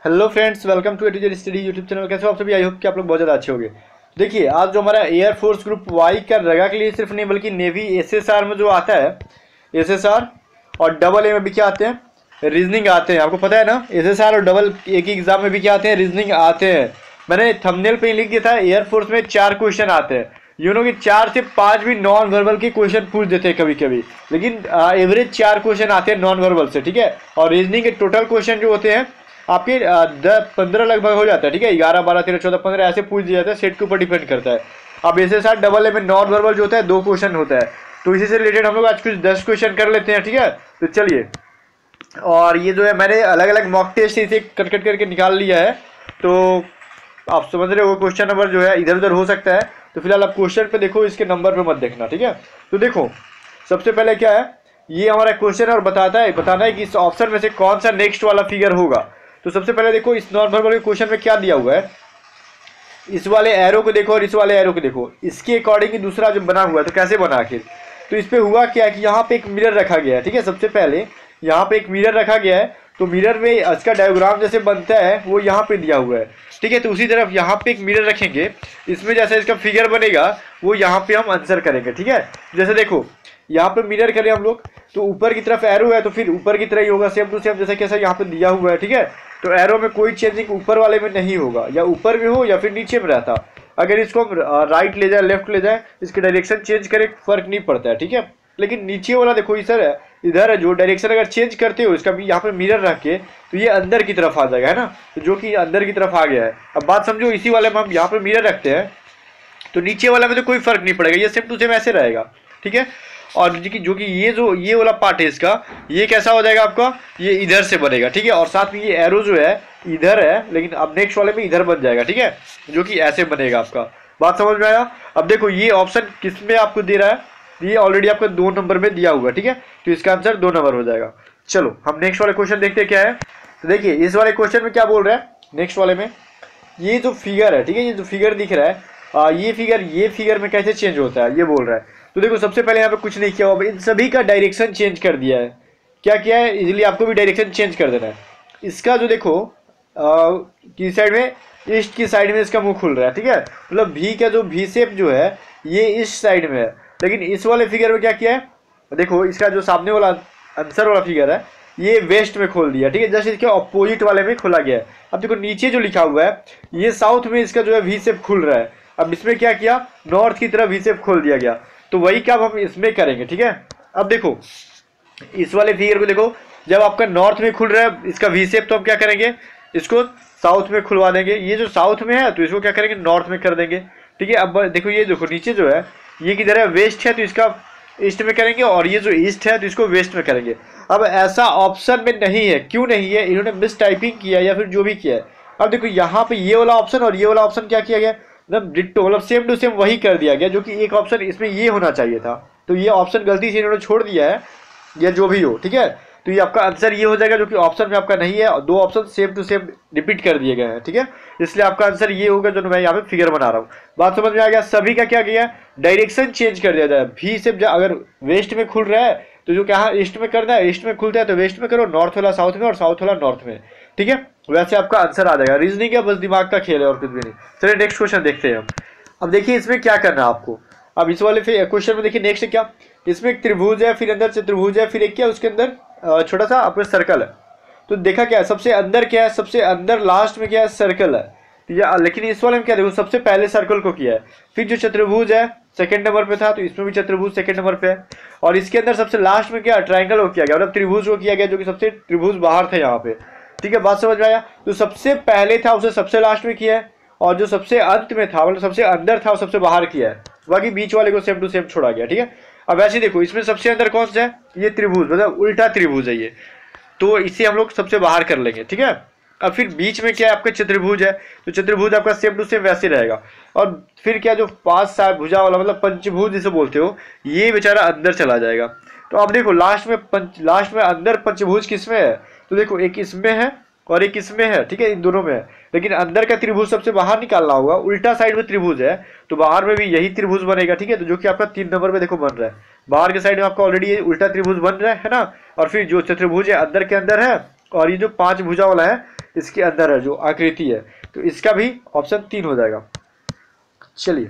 Hello friends, welcome to A to Z study YouTube channel. कैसे हो आप सभी? आई होप कि आप लोग बहुत ज़्यादा अच्छे होंगे। देखिए, आज जो हमारा एयरफोर्स ग्रुप वाई का रगा के लिए सिर्फ नहीं बल्कि नेवी एसएसआर में जो आता है, एसएसआर और डबल ए में भी क्या आते हैं, रीजनिंग आते हैं। आपको पता है ना, एसएसआर और डबल ए की एग्जाम में भी क्या आते हैं, रीजनिंग आते हैं। मैंने थंबनेल पे लिख दिया था, एयरफोर्स में 4 क्वेश्चन आते हैं। यू नो कि 4 से 5 भी नॉन वर्बल के क्वेश्चन पूछ देते हैं कभी कभी, लेकिन एवरेज 4 क्वेश्चन आते हैं नॉन वर्बल से। ठीक है, और रीजनिंग के टोटल क्वेश्चन जो होते हैं आपके 15 लगभग हो जाता है। ठीक है, 11, 12, 13, 14, 15 ऐसे पूछ दिया जाता है, सेट के ऊपर डिपेंड करता है। अब एसएसआर डबल ए में नॉन वर्बल जो होता है 2 क्वेश्चन होता है, तो इसी से रिलेटेड हम लोग आज कुछ 10 क्वेश्चन कर लेते हैं। ठीक है, तो चलिए। और ये जो है मैंने अलग अलग मॉक टेस्ट इसे कट कट करके निकाल लिया है, तो आप समझ रहे हो क्वेश्चन नंबर जो है इधर उधर हो सकता है, तो फिलहाल आप क्वेश्चन पे देखो, इसके नंबर पे मत देखना। ठीक है, तो देखो सबसे पहले क्या है, ये हमारा क्वेश्चन और बताना है कि इस ऑप्शन में से कौन सा नेक्स्ट वाला फिगर होगा। तो सबसे पहले देखो, इस नॉन वर्बल क्वेश्चन में क्या दिया हुआ है, इस वाले एरो को देखो और इस वाले एरो को देखो, इसके अकॉर्डिंग दूसरा जो बना हुआ है, तो कैसे बना आखिर। तो इस पे हुआ क्या कि यहाँ पे एक मिरर रखा गया है। ठीक है, सबसे पहले यहाँ पे एक मिरर रखा गया है, तो मिरर में इसका डायग्राम जैसे बनता है वो यहाँ पे दिया हुआ है। ठीक है, तो उसी तरफ यहाँ पे एक मिरर रखेंगे, इसमें जैसे इसका फिगर बनेगा वो यहाँ पे हम आंसर करेंगे। ठीक है, जैसे देखो यहाँ पे मिरर करें हम लोग, तो ऊपर की तरफ एरो है, तो फिर ऊपर की तरह ही होगा, सेम टू सेम जैसे कैसा यहाँ पे दिया हुआ है। ठीक है, तो एरो में कोई चेंजिंग ऊपर वाले में नहीं होगा, या ऊपर में हो या फिर नीचे में रहता। अगर इसको हम राइट ले जाए, लेफ्ट ले जाए, इसकी डायरेक्शन चेंज करे, फर्क नहीं पड़ता है। ठीक है, लेकिन नीचे वाला देखो इधर है, जो डायरेक्शन अगर चेंज करते हो इसका भी यहाँ पे मिरर रख के, तो ये अंदर की तरफ आ जाएगा, है ना, तो जो कि अंदर की तरफ आ गया है। अब बात समझो, इसी वाले में हम यहाँ पे मिरर रखते हैं, तो नीचे वाला में तो कोई फर्क नहीं पड़ेगा, ये सेम टू सेम ऐसे रहेगा। ठीक है, और जो कि ये वाला पार्ट है इसका, ये कैसा हो जाएगा आपका, ये इधर से बनेगा। ठीक है, और साथ में ये एरो जो है इधर है, लेकिन अब नेक्स्ट वाले में इधर बन जाएगा। ठीक है, जो कि ऐसे बनेगा आपका। बात समझ में आया? अब देखो ये ऑप्शन किस में आपको दे रहा है, ये ऑलरेडी आपको 2 नंबर में दिया हुआ है। ठीक है, तो इसका आंसर 2 नंबर हो जाएगा। चलो हम नेक्स्ट वाले क्वेश्चन देखते हैं क्या है। तो देखिए इस वाले क्वेश्चन में क्या बोल रहा है, नेक्स्ट वाले में ये जो फिगर है, ठीक है, ये जो फिगर दिख रहा है, ये फिगर में कैसे चेंज होता है ये बोल रहा है। तो देखो सबसे पहले यहाँ पे कुछ नहीं किया हुआ, इन सभी का डायरेक्शन चेंज कर दिया है। क्या किया है, इजीली आपको भी डायरेक्शन चेंज कर देना है। इसका जो देखो की साइड में, ईस्ट की साइड में इसका मुंह खुल रहा है। ठीक है, मतलब भी का जो भी शेप जो है ये ईस्ट साइड में है, लेकिन इस वाले फिगर में क्या किया है, देखो इसका जो सामने वाला आंसर वाला फिगर है ये वेस्ट में खोल दिया। ठीक है, जैसे इसके अपोजिट वाले में खोला गया है। अब देखो नीचे जो लिखा हुआ है ये साउथ में इसका जो है वी शेप खुल रहा है, अब इसमें क्या किया, नॉर्थ की तरफ वी शेप खोल दिया गया। तो वही काम हम इसमें करेंगे। ठीक है, अब देखो इस वाले फिगर को देखो, जब आपका नॉर्थ में खुल रहा है इसका वी शेप, तो हम क्या करेंगे, इसको साउथ में खुलवा देंगे। ये जो साउथ में है तो इसको क्या करेंगे, नॉर्थ में कर देंगे। ठीक है, अब देखो ये देखो नीचे जो है ये किधर है, वेस्ट है, तो इसका ईस्ट में करेंगे, और ये जो ईस्ट है तो इसको वेस्ट में करेंगे। अब ऐसा ऑप्शन में नहीं है, क्यों नहीं है, इन्होंने मिस टाइपिंग किया या फिर जो भी किया है। अब देखो यहाँ पे ये वाला ऑप्शन और ये वाला ऑप्शन क्या किया गया, मतलब डिट्टो, मतलब सेम टू सेम वही कर दिया गया, जो कि एक ऑप्शन इसमें ये होना चाहिए था, तो ये ऑप्शन गलती से इन्होंने छोड़ दिया है, या जो भी हो। ठीक है, तो ये आपका आंसर ये हो जाएगा, जो कि ऑप्शन में आपका नहीं है, और 2 option same to same repeat कर दिए गए हैं। ठीक है, इसलिए आपका आंसर ये होगा जो मैं यहाँ पे फिगर बना रहा हूँ। बात समझ में आ गया? सभी का क्या किया, डायरेक्शन चेंज कर दिया जाए। भी से अगर वेस्ट में खुल रहा है तो जो क्या ईस्ट में करना है, ईस्ट में खुलता है तो वेस्ट में करो, नॉर्थ वाला साउथ में और साउथ वाला नॉर्थ में। ठीक है, वैसे आपका आंसर आ जाएगा। रीजनिंग है, बस दिमाग का खेल है और कुछ भी नहीं। चलिए नेक्स्ट क्वेश्चन देखते हैं हम। अब देखिए इसमें क्या करना है आपको। अब इस वाले क्वेश्चन में देखिए नेक्स्ट क्या, इसमें एक त्रिभुज है, फिर अंदर चतुर्भुज है, फिर एक क्या उसके अंदर छोटा सा आपका सर्कल है। तो देखा क्या है, सबसे अंदर क्या है, सबसे अंदर लास्ट में क्या है, सर्कल है। तो या लेकिन इस वाले में क्या देखो, सबसे पहले सर्कल को किया है, फिर जो चतुर्भुज है सेकंड नंबर पे था, तो इसमें भी चतुर्भुज सेकंड नंबर पे है, और इसके अंदर सबसे लास्ट में क्या ट्रायंगल को किया गया, मतलब त्रिभुज को किया गया, जो कि सबसे त्रिभुज बाहर था यहाँ पे। ठीक है, बात समझ में आया? तो सबसे पहले था उसे सबसे लास्ट में किया है, और जो सबसे अंत में था मतलब सबसे अंदर था वो सबसे बाहर किया है, बाकी बीच वाले को सेम टू सेम छोड़ा गया। ठीक है, अब ऐसे देखो इसमें सबसे अंदर कौन सा है, ये त्रिभुज, मतलब उल्टा त्रिभुज है ये, तो इसे हम लोग सबसे बाहर कर लेंगे। ठीक है, अब फिर बीच में क्या है आपका चतुर्भुज है, तो चतुर्भुज आपका सेम टू सेम वैसे रहेगा। और फिर क्या जो 5 भुजा वाला मतलब पंचभुज जिसे बोलते हो, ये बेचारा अंदर चला जाएगा। तो अब देखो लास्ट में अंदर पंचभुज किसमें है, तो देखो एक इसमें है और एक इसमें है। ठीक है, इन दोनों में है, लेकिन अंदर का त्रिभुज सबसे बाहर निकालना होगा, उल्टा साइड में त्रिभुज है तो बाहर में भी यही त्रिभुज बनेगा। ठीक है, तो जो कि आपका 3 नंबर में देखो बन रहा है, बाहर के साइड में आपका ऑलरेडी उल्टा त्रिभुज बन रहा है ना, और फिर जो चतुर्भुज है अंदर के अंदर है, और ये जो 5 भुजा वाला है इसके अंदर है जो आकृति है, तो इसका भी ऑप्शन 3 हो जाएगा। चलिए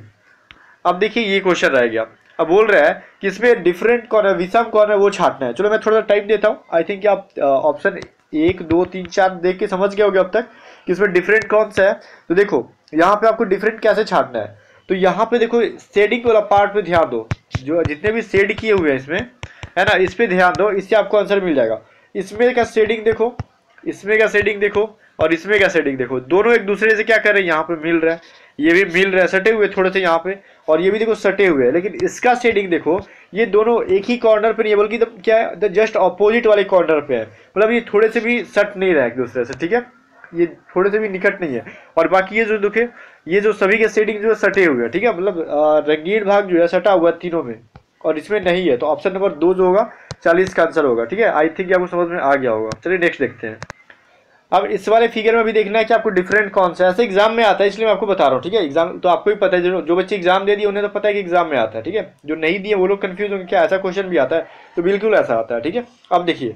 अब देखिए ये क्वेश्चन रह गया। अब बोल रहा है कि इसमें डिफरेंट कौन है, विषम कौन है वो छांटना है। चलो मैं थोड़ा सा टाइम देता हूँ। आई थिंक आप ऑप्शन 1 2 3 4 देख के समझ गए होगे अब तक कि इसमें डिफरेंट कौन सा है। तो देखो यहाँ पे आपको डिफरेंट कैसे छांटना है, तो यहाँ पे देखो शेडिंग वाला पार्ट पे ध्यान दो, जो जितने भी शेड किए हुए हैं इसमें है ना, इस पे ध्यान दो, इससे आपको आंसर मिल जाएगा। इसमें का शेडिंग देखो, इसमें का शेडिंग देखो और इसमें का शेडिंग देखो, दोनों एक दूसरे से क्या कर रहे हैं, यहाँ पे मिल रहा है, ये भी मिल रहा है, सटे हुए थोड़े से यहाँ पे, और ये भी देखो सटे हुए हैं। लेकिन इसका शेडिंग देखो, ये दोनों एक ही कॉर्नर पे नहीं है, बल्कि क्या है, जस्ट अपोजिट वाले कॉर्नर पे है। मतलब ये थोड़े से भी सट नहीं रहा है एक दूसरे से, ठीक है, ये थोड़े से भी निकट नहीं है। और बाकी ये जो देखे, ये जो सभी के शेडिंग जो है सटे हुए हैं, ठीक है, मतलब रंगीन भाग जो है सटा हुआ है तीनों में, और इसमें नहीं है। तो ऑप्शन नंबर 2 जो होगा 40 का आंसर होगा। ठीक है, आई थिंक आपको समझ में आ गया होगा। चलिए नेक्स्ट देखते हैं। अब इस वाले फिगर में भी देखना है कि आपको डिफरेंट कौन सा है। ऐसे एग्जाम में आता है, इसलिए मैं आपको बता रहा हूँ। ठीक है, एग्जाम तो आपको भी पता है, जो बच्चे एग्जाम दे दिए उन्हें तो पता है कि एग्जाम में आता है। ठीक है, जो नहीं दिए वो लोग कंफ्यूज होंगे क्या ऐसा क्वेश्चन भी आता है, तो बिल्कुल ऐसा आता है। ठीक है, अब देखिए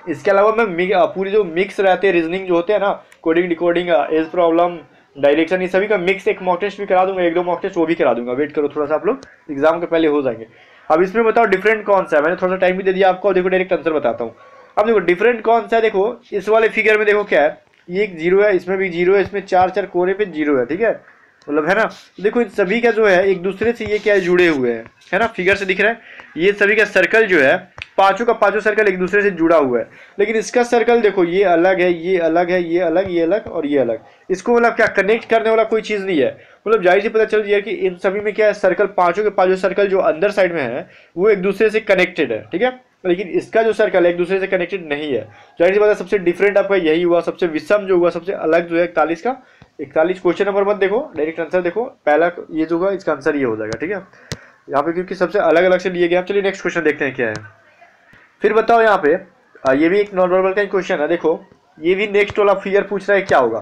इसके अलावा मैं पूरी जो मिक्स रहते हैं रीजनिंग जो होते हैं ना, coding decoding as problem direction, ये सभी का मिक्स एक मॉक टेस्ट भी करा दूंगा, 1-2 मॉक टेस्ट वो भी करा दूंगा। वेट करो थोड़ा सा, आप लोग एग्जाम के पहले हो जाएंगे। अब इसमें बताओ डिफरेंट कौन सा है। मैंने थोड़ा सा टाइम भी दे दिया आपको, देखो डायरेक्ट आंसर बताता हूँ। अब देखो डिफरेंट कौन सा है, देखो इस वाले फिगर में देखो क्या है, ये एक 0 है, इसमें भी 0 है, इसमें 4 कोने पे 0 है। ठीक है, मतलब है ना, देखो इन सभी का जो है एक दूसरे से ये क्या है, जुड़े हुए हैं, है ना, फिगर से दिख रहा है। ये सभी का सर्कल जो है, पांचों का पांचों सर्कल एक दूसरे से जुड़ा हुआ है। लेकिन इसका सर्कल देखो, ये अलग है, ये अलग है, ये अलग, ये अलग और ये अलग। इसको मतलब क्या कनेक्ट करने वाला कोई चीज नहीं है। मतलब जाहिर सी पता चल रही है कि इन सभी में क्या है, सर्कल पांचों के पांचों सर्कल जो अंदर साइड में है वो एक दूसरे से कनेक्टेड है। ठीक है, लेकिन इसका जो सर्कल है एक दूसरे से कनेक्टेड नहीं है। जाहिर सी बात है सबसे डिफरेंट आपका यही हुआ, सबसे विषम जो हुआ, सबसे अलग जो है 41 का 41। क्वेश्चन नंबर मत देखो, डायरेक्ट आंसर देखो, पहला ये जो होगा इसका आंसर ये हो जाएगा। ठीक है, यहाँ पे क्योंकि सबसे अलग अलग से लिए गए। चलिए नेक्स्ट क्वेश्चन देखते हैं क्या है। फिर बताओ यहाँ पे ये भी एक नॉर्मल का क्वेश्चन है। देखो ये भी नेक्स्ट वाला फिगर पूछ रहा है क्या होगा।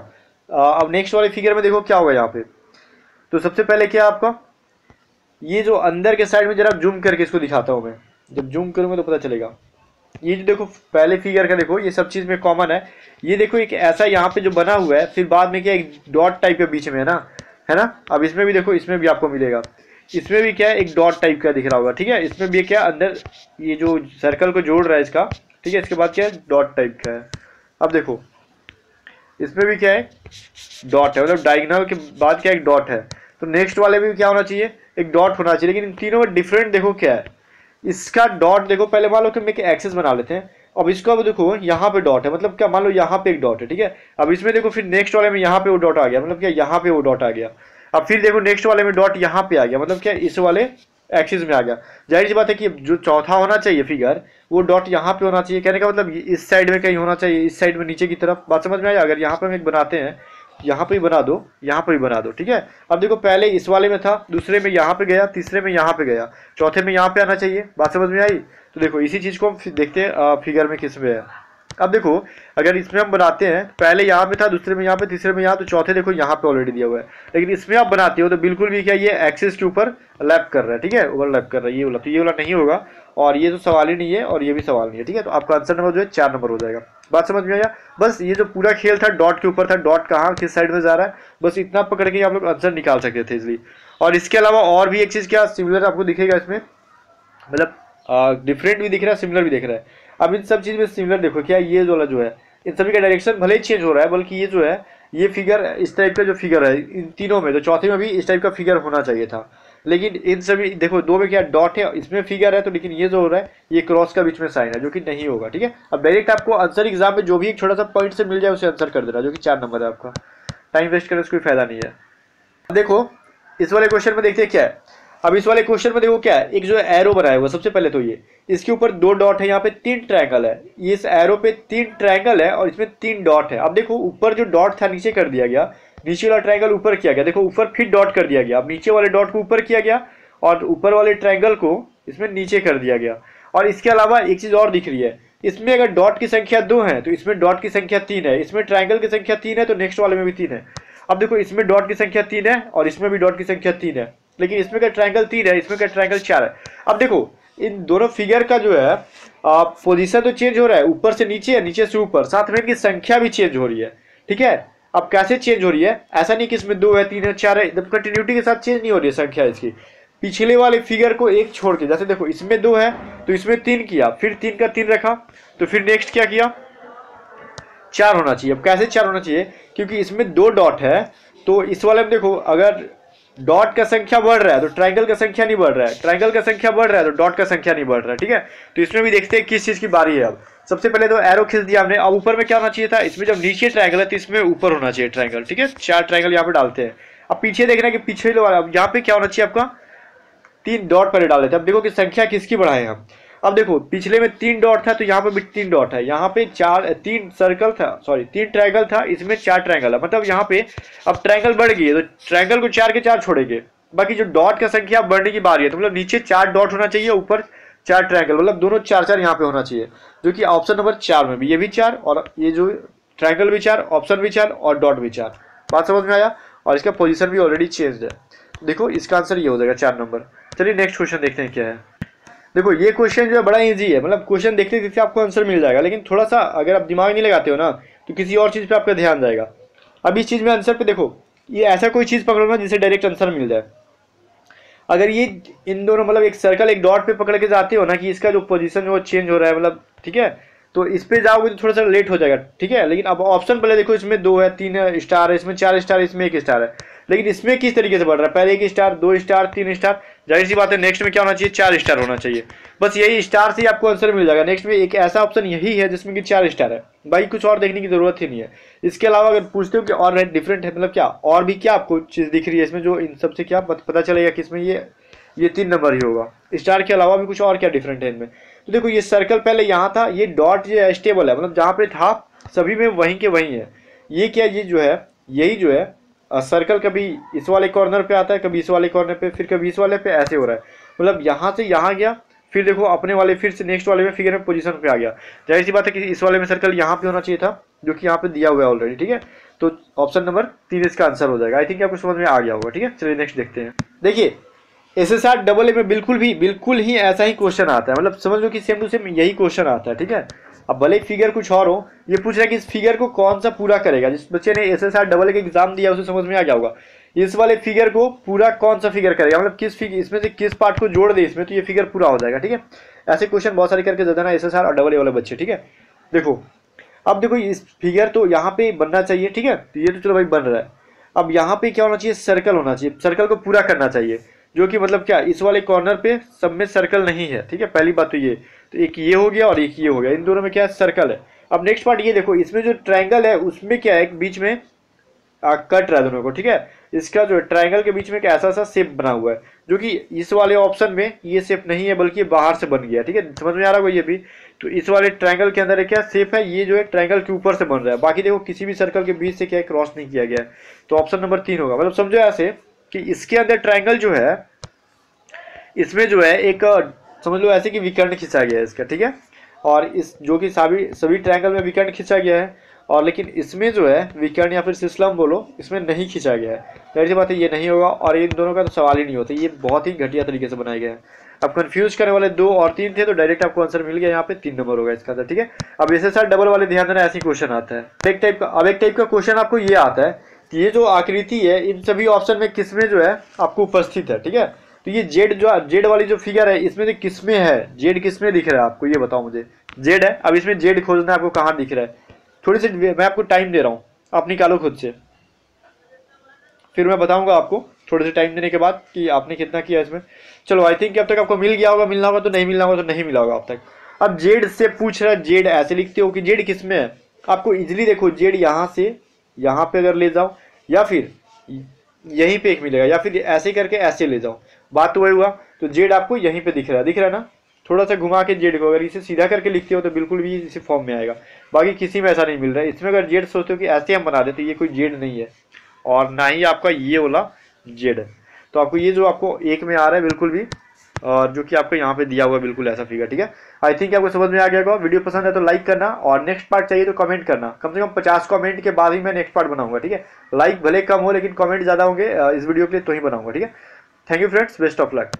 अब नेक्स्ट वाले फिगर में देखो क्या होगा यहाँ पे। तो सबसे पहले क्या आपका, ये जो अंदर के साइड में जरा जूम करके इसको दिखाता हूँ मैं, जब जूम करूँगा तो पता चलेगा। ये जो देखो पहले फिगर का देखो, ये सब चीज़ में कॉमन है। ये देखो एक ऐसा यहाँ पे जो बना हुआ है, फिर बाद में क्या एक डॉट टाइप के बीच में है ना। अब इसमें भी देखो, इसमें भी आपको मिलेगा, इसमें भी क्या है एक डॉट टाइप का दिख रहा होगा। ठीक है, इसमें भी क्या अंदर ये जो सर्कल को जोड़ रहा है इसका, ठीक है, इसके बाद क्या है डॉट टाइप का है। अब देखो इसमें भी क्या है डॉट है, मतलब डायगोनल के बाद क्या एक डॉट है। तो नेक्स्ट वाले में भी क्या होना चाहिए, एक डॉट होना चाहिए। लेकिन इन तीनों में डिफरेंट देखो क्या है, इसका डॉट देखो, पहले मान लो कि हम एक एक्सेस बना लेते हैं। अब इसको अब देखो यहाँ पे डॉट है, मतलब क्या मान लो यहाँ पे एक डॉट है। ठीक है, अब इसमें देखो फिर नेक्स्ट वाले में यहाँ पे वो डॉट आ गया, मतलब क्या यहाँ पे वो डॉट आ गया। अब फिर देखो नेक्स्ट वाले में डॉट यहाँ पे आ गया, मतलब क्या इस वाले एक्सिस में आ गया। जाहिर सी बात है कि जो चौथा होना चाहिए फिगर, वो डॉट यहाँ पे होना चाहिए। कहने का मतलब इस साइड में कहीं होना चाहिए, इस साइड में नीचे की तरफ। बात समझ में आई? अगर यहाँ पे हम एक बनाते हैं, यहाँ पे ही बना दो, यहाँ पे भी बना दो। ठीक है, अब देखो पहले इस वाले में था, दूसरे में यहाँ पे गया, तीसरे में यहाँ पे गया, चौथे में यहाँ पे आना चाहिए। बात समझ में आई? तो देखो इसी चीज़ को हम देखते हैं फिगर में किस में है। अब देखो अगर इसमें हम बनाते हैं, पहले यहाँ पे था, दूसरे में यहाँ पे, तीसरे में यहाँ, तो चौथे देखो यहाँ पे ऑलरेडी दिया हुआ है। लेकिन इसमें आप बनाते हो तो बिल्कुल भी क्या ये एक्सिस के ऊपर लैप कर रहा है। ठीक है, ओवरलैप कर रहा है, ये वाला, तो ये वाला नहीं होगा, और ये तो सवाल ही नहीं है, और ये भी सवाल नहीं है। ठीक है, तो आपका आंसर नंबर जो है 4 नंबर हो जाएगा। बात समझ में आया? बस ये जो पूरा खेल था डॉट के ऊपर था, डॉट कहाँ किस साइड में जा रहा है, बस इतना पकड़ के आप लोग आंसर निकाल सकते थे इजली। और इसके अलावा और भी एक चीज़ क्या सिमिलर आपको दिखेगा इसमें, मतलब डिफरेंट भी दिख रहा है, सिमिलर भी दिख रहा है। अब इन सब चीज़ में सिमिलर देखो क्या, ये वाला जो है इन सभी का डायरेक्शन भले ही चेंज हो रहा है, बल्कि ये जो है ये फिगर इस टाइप का जो फिगर है इन तीनों में, तो चौथे में भी इस टाइप का फिगर होना चाहिए था। लेकिन इन सभी देखो दो में क्या डॉट है, इसमें फिगर है, तो लेकिन ये जो हो रहा है ये क्रॉस का बीच में साइन है, जो कि नहीं होगा। ठीक है, अब डायरेक्ट आपको आंसर एग्जाम में जो भी एक छोटा सा पॉइंट से मिल जाए उसे आंसर कर देना, जो कि 4 नंबर है आपका। टाइम वेस्ट करने से कोई फायदा नहीं है। देखो इस वाले क्वेश्चन में देखते हैं क्या है। अब इस वाले क्वेश्चन में देखो क्या है, एक जो एरो बनाया हुआ, सबसे पहले तो ये इसके ऊपर 2 डॉट है, यहाँ पे 3 ट्रायंगल है, ये इस एरो पे 3 ट्रायंगल है और इसमें 3 डॉट है। अब देखो ऊपर जो डॉट था नीचे कर दिया गया, नीचे वाला ट्रायंगल ऊपर किया गया, देखो ऊपर फिर डॉट कर दिया गया। अब नीचे वाले डॉट को ऊपर किया गया और ऊपर वाले ट्रायंगल को इसमें नीचे कर दिया गया। और इसके अलावा एक चीज और दिख रही है, इसमें अगर डॉट की संख्या 2 है तो इसमें डॉट की संख्या 3 है, इसमें ट्रायंगल की संख्या 3 है तो नेक्स्ट वाले में भी 3 है। अब देखो इसमें डॉट की संख्या 3 है और इसमें भी डॉट की संख्या 3 है, लेकिन इसमें का ट्रायंगल 3 है, इसमें का ट्रायंगल 4 है। अब देखो इन दोनों फिगर का जो है पोजीशन तो चेंज हो रहा है, ऊपर से नीचे या नीचे से ऊपर, साथ में इनकी संख्या भी चेंज हो रही है। ठीक है, अब कैसे चेंज हो रही है, ऐसा नहीं कि इसमें 2 है 3 है 4 है, एकदम कंटिन्यूटी के साथ चेंज नहीं हो रही है संख्या इसकी। पिछले वाले फिगर को एक छोड़ के, जैसे देखो इसमें 2 है तो इसमें 3 किया, फिर 3 का 3 रखा, तो फिर नेक्स्ट क्या किया, 4 होना चाहिए। अब कैसे 4 होना चाहिए, क्योंकि इसमें 2 डॉट है, तो इस वाले में देखो अगर डॉट का संख्या बढ़ रहा है तो ट्रायंगल का संख्या नहीं बढ़ रहा है, ट्रायंगल का संख्या बढ़ रहा है तो डॉट का संख्या नहीं बढ़ रहा है। ठीक है, तो इसमें भी देखते हैं किस चीज की बारी है। अब सबसे पहले तो एरो खींच दिया हमने, अब ऊपर में क्या होना चाहिए था, इसमें जब नीचे ट्रायंगल है तो इसमें ऊपर होना चाहिए ट्रायंगल। ठीक है, 4 ट्रायंगल यहाँ पे डालते हैं। अब पीछे देखना कि पीछे वाला, अब यहाँ पे क्या होना चाहिए आपका, 3 डॉट पहले डाल देते हैं। अब देखो कि संख्या किसकी बढ़ाए हम। अब देखो पिछले में 3 डॉट था तो यहाँ पे भी 3 डॉट है, यहाँ पे 3 सर्कल था, सॉरी 3 ट्रायंगल था, इसमें 4 ट्रायंगल है, मतलब यहाँ पे अब ट्रायंगल बढ़ गई है तो ट्रायंगल को 4 के 4 छोड़ेंगे, बाकी जो डॉट का संख्या बढ़ने की बारी है, तो मतलब नीचे 4 डॉट होना चाहिए, ऊपर 4 ट्रायंगल, मतलब दोनों 4 4 यहाँ पे होना चाहिए, जो कि ऑप्शन नंबर 4 में भी, ये भी 4 और ये जो ट्रायंगल भी 4, ऑप्शन भी 4 और डॉट भी 4। बात समझ में आया, और इसका पोजीशन भी ऑलरेडी चेंज है। देखो इसका आंसर ये हो जाएगा 4 नंबर। चलिए नेक्स्ट क्वेश्चन देखते हैं क्या है। देखो ये क्वेश्चन जो है बड़ा इजी है, मतलब क्वेश्चन देखते देखते आपको आंसर मिल जाएगा, लेकिन थोड़ा सा अगर आप दिमाग नहीं लगाते हो ना तो किसी और चीज़ पे आपका ध्यान जाएगा। अब इस चीज़ में आंसर पे देखो, ये ऐसा कोई चीज़ पकड़ो ना जिससे डायरेक्ट आंसर मिल जाए। अगर ये इन दोनों मतलब एक सर्कल एक डॉट पे पकड़ के जाते हो ना कि इसका जो पोजीशन वो चेंज हो रहा है, मतलब ठीक है, तो इस पे जाओगे तो थोड़ा सा लेट हो जाएगा। ठीक है, लेकिन अब ऑप्शन पहले देखो, इसमें 2 है 3 स्टार है, इसमें 4 स्टार, इसमें 1 स्टार है, लेकिन इसमें किस तरीके से बढ़ रहा है, पहले 1 स्टार 2 स्टार 3 स्टार, जाहिर सी बात है नेक्स्ट में क्या होना चाहिए, 4 स्टार होना चाहिए। बस यही स्टार से ही आपको आंसर मिल जाएगा। नेक्स्ट में एक ऐसा ऑप्शन यही है जिसमें कि 4 स्टार है, भाई कुछ और देखने की जरूरत ही नहीं है। इसके अलावा अगर पूछते हो कि और डिफरेंट है, मतलब क्या और भी क्या आपको चीज़ दिख रही है इसमें जो इन सबसे क्या पता चलेगा कि इसमें ये 3 नंबर ही होगा। स्टार के अलावा भी कुछ और क्या डिफरेंट है इनमें। तो देखो ये सर्कल पहले यहाँ था, ये डॉट ये स्टेबल है, मतलब जहाँ पे था सभी में वहीं के वहीं है। ये क्या, ये जो है यही जो है सर्कल कभी इस वाले कॉर्नर पे आता है, कभी इस वाले कॉर्नर पे, फिर कभी इस वाले पे, ऐसे हो रहा है। मतलब यहाँ से यहाँ गया, फिर देखो अपने वाले फिर से नेक्स्ट वाले में फिगर में पोजीशन पे आ गया। जाहिर सी बात है कि इस वाले में सर्कल यहाँ पे होना चाहिए था, जो कि यहाँ पे दिया हुआ है ऑलरेडी। ठीक है, तो ऑप्शन नंबर 3 इसका आंसर हो जाएगा। आई थिंक आपको समझ में आ गया होगा। ठीक है, चलिए नेक्स्ट देखते हैं। देखिए SSR डबल ए में बिल्कुल ही ऐसा ही क्वेश्चन आता है, मतलब समझ लो कि सेम टू सेम यही क्वेश्चन आता है। ठीक है, अब भले फिगर कुछ और हो, ये पूछ रहा है कि इस फिगर को कौन सा पूरा करेगा। जिस बच्चे ने SSR डबल ए का एग्जाम दिया उसे समझ में आ गया होगा, इस वाले फिगर को पूरा कौन सा फिगर करेगा, मतलब किस फिगर इसमें से किस पार्ट को जोड़ दे इसमें तो ये फिगर पूरा हो जाएगा। ठीक है, ऐसे क्वेश्चन बहुत सारे करके ज्यादा ना SSR और डबल ए वाले बच्चे। ठीक है, देखो अब देखो इस फिगर तो यहाँ पे बनना चाहिए। ठीक है, तो ये तो चलो भाई बन रहा है। अब यहाँ पे क्या होना चाहिए, सर्कल होना चाहिए, सर्कल को पूरा करना चाहिए, जो कि मतलब क्या इस वाले कॉर्नर पे सब में सर्कल नहीं है। ठीक है, पहली बात तो ये, तो एक ये हो गया और एक ये हो गया, इन दोनों में क्या है, सर्कल है। अब नेक्स्ट पार्ट ये देखो, इसमें जो ट्रायंगल है उसमें क्या है, बीच में कट रहा है दोनों को। ठीक है, इसका जो ट्रायंगल के बीच में एक ऐसा सा शेप बना हुआ है, जो कि इस वाले ऑप्शन में ये शेप नहीं है बल्कि बाहर से बन गया। ठीक है, समझ में आ रहा होगा ये भी। तो इस वाले ट्रायंगल के अंदर क्या शेप है, ये जो है ट्रायंगल के ऊपर से बन रहा है, बाकी देखो किसी भी सर्कल के बीच से क्या क्रॉस नहीं किया गया है। तो ऑप्शन नंबर 3 होगा। मतलब समझो ऐसे कि इसके अंदर ट्रायंगल जो है, इसमें जो है एक समझ लो ऐसे कि विकर्ण खींचा गया है इसका। ठीक है, और इस जो कि सभी ट्रायंगल में विकर्ण खींचा गया है, और लेकिन इसमें जो है विकर्ण या फिर सिस्लम बोलो, इसमें नहीं खींचा गया है। जाहिर सी बात है ये नहीं होगा, और इन दोनों का तो सवाल ही नहीं होता, ये बहुत ही घटिया तरीके से बनाए गए हैं। अब कंफ्यूज करने वाले 2 और 3 थे, तो डायरेक्ट आपको आंसर मिल गया, यहाँ पे 3 नंबर होगा इसका आंसर। ठीक है, अब SSR डबल वाले ध्यान देना, ऐसी क्वेश्चन आता है एक टाइप का क्वेश्चन आपको ये आता है कि ये जो आकृति है इन सभी ऑप्शन में किसमें जो है आपको उपस्थित है। ठीक है, तो ये जेड वाली जो फिगर है इसमें से किसमें है, जेड किसमें दिख रहा है आपको, ये बताओ मुझे। जेड है, अब इसमें जेड खोजना है आपको, कहाँ दिख रहा है। थोड़ी सी मैं आपको टाइम दे रहा हूँ, आप निकालो खुद से, फिर मैं बताऊंगा आपको थोड़े से टाइम देने के बाद कि आपने कितना किया इसमें। चलो आई थिंक अब तक आपको मिल गया होगा, मिलना होगा तो नहीं मिलना होगा तो नहीं मिला होगा अब तक। अब जेड से पूछ रहा है, जेड ऐसे लिखते हो कि जेड किसमें है, आपको इजिली देखो जेड यहाँ से यहाँ पे अगर ले जाओ, या फिर यहीं पे एक मिलेगा, या फिर ऐसे करके ऐसे ले जाओ, बात तो वही हुआ। तो जेड आपको यहीं पे दिख रहा है ना, थोड़ा सा घुमा के जेड को अगर इसे सीधा करके लिखते हो तो बिल्कुल भी इसी फॉर्म में आएगा। बाकी किसी में ऐसा नहीं मिल रहा है। इसमें अगर जेड सोचते हो कि ऐसे हम बना देते, ये कोई जेड नहीं है, और ना ही आपका ये वाला जेड है। तो आपको ये जो आपको एक में आ रहा है बिल्कुल भी, और जो कि आपको यहाँ पे दिया हुआ बिल्कुल ऐसा फिगर। ठीक है, आई थिंक आपको समझ में आ गया होगा। वीडियो पसंद है तो लाइक करना, और नेक्स्ट पार्ट चाहिए तो कमेंट करना। कम से कम 50 कमेंट के बाद ही मैं नेक्स्ट पार्ट बनाऊंगा। ठीक है, लाइक भले कम हो लेकिन कमेंट ज़्यादा होंगे इस वीडियो के लिए तो ही बनाऊंगा। ठीक है, thank you friends, best of luck.